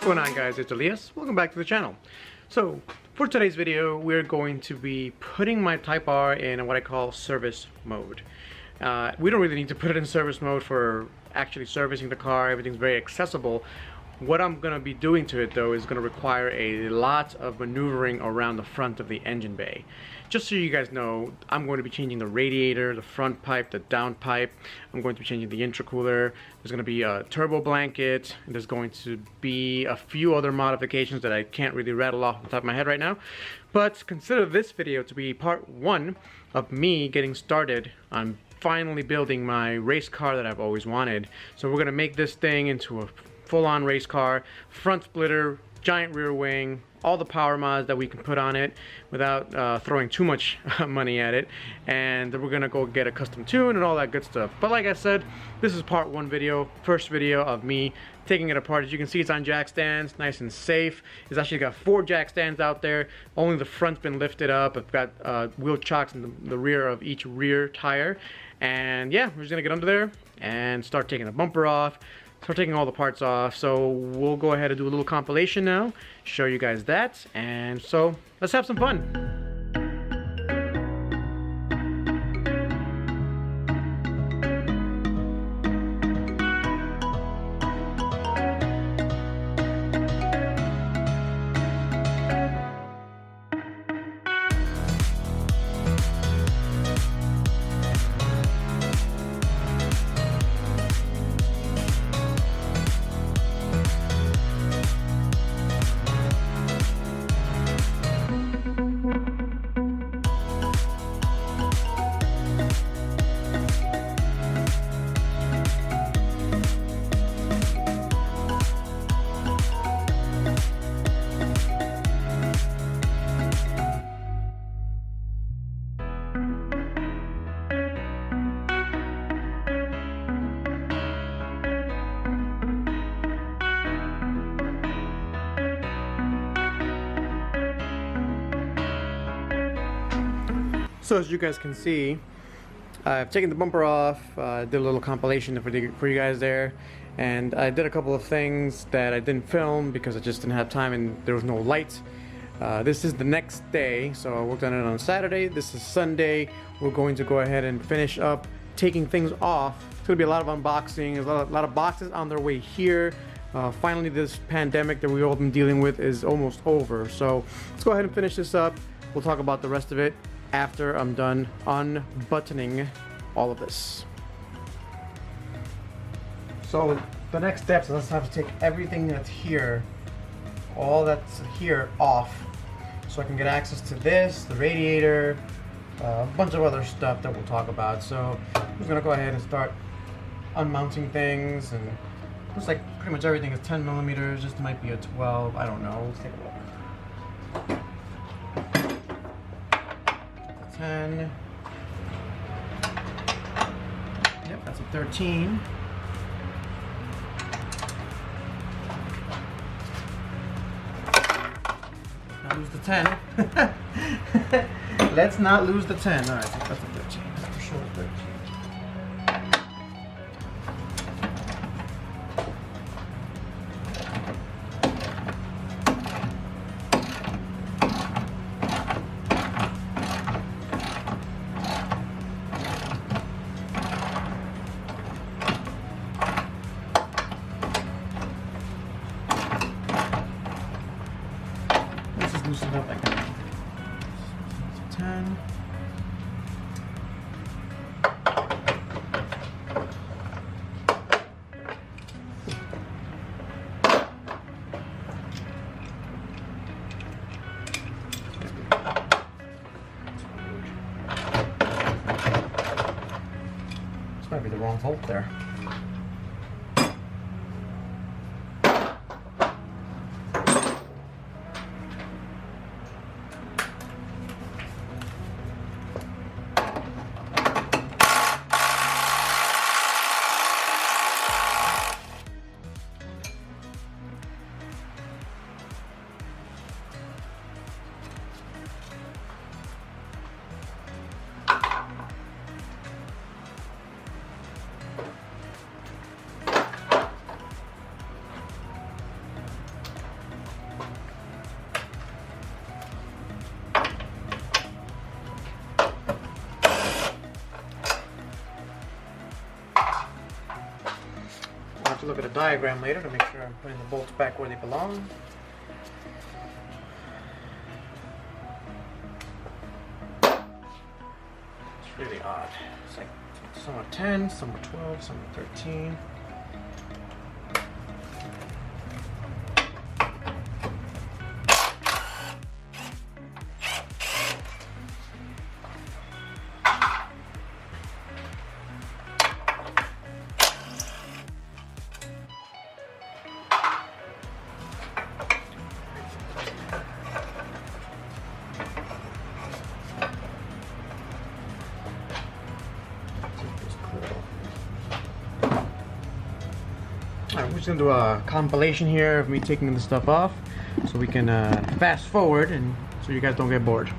going on, guys? It's Elias. Welcome back to the channel. So for today's video, we're going to be putting my Type R in what I call service mode. We don't really need to put it in service mode for actually servicing the car. Everything's very accessible. What I'm going to be doing to it, though, is going to require a lot of maneuvering around the front of the engine bay. Just so you guys know, I'm going to be changing the radiator, the front pipe, the down pipe. I'm going to be changing the intercooler. There's going to be a turbo blanket. And there's going to be a few other modifications that I can't really rattle off the top of my head right now. But consider this video to be part one of me getting started on finally building my race car that I've always wanted. So we're going to make this thing into a full-on race car, front splitter, giant rear wing, all the power mods that we can put on it without throwing too much money at it, and we're gonna go get a custom tune and all that good stuff. But like I said, this is part one video, first video of me taking it apart. As you can see, it's on jack stands, nice and safe. It's actually got 4 jack stands out there. Only the front's been lifted up. I've got wheel chocks in the rear of each rear tire, and yeah, we're just gonna get under there and start taking the bumper off, start taking all the parts off. So we'll go ahead and do a little compilation now, show you guys that, and so let's have some fun. So as you guys can see, I've taken the bumper off, did a little compilation for you guys there, and I did a couple of things that I didn't film because I just didn't have time and there was no light. This is the next day, so I worked on it on Saturday. This is Sunday. We're going to go ahead and finish up taking things off. It's going to be a lot of unboxing. There's a lot of boxes on their way here. Finally, this pandemic that we've all been dealing with is almost over. So let's go ahead and finish this up. We'll talk about the rest of it after I'm done unbuttoning all of this. So the next steps is let's have to take everything that's here, all that's here, off, so I can get access to this, the radiator, a bunch of other stuff that we'll talk about. So I'm just gonna go ahead and start unmounting things, and looks like pretty much everything is 10 millimeters. This might be a 12, I don't know. Let's take a look. 10. Yep, that's a 13. Not lose the 10. Let's not lose the 10. All right, so that's a 13. That's for sure 13. Loosen up like that. 10. This might be the wrong bolt there. have to look at a diagram later to make sure I'm putting the bolts back where they belong. It's really odd. It's like some are 10, some are 12, some are 13. Alright, we're just gonna do a compilation here of me taking the stuff off so we can fast forward and so you guys don't get bored.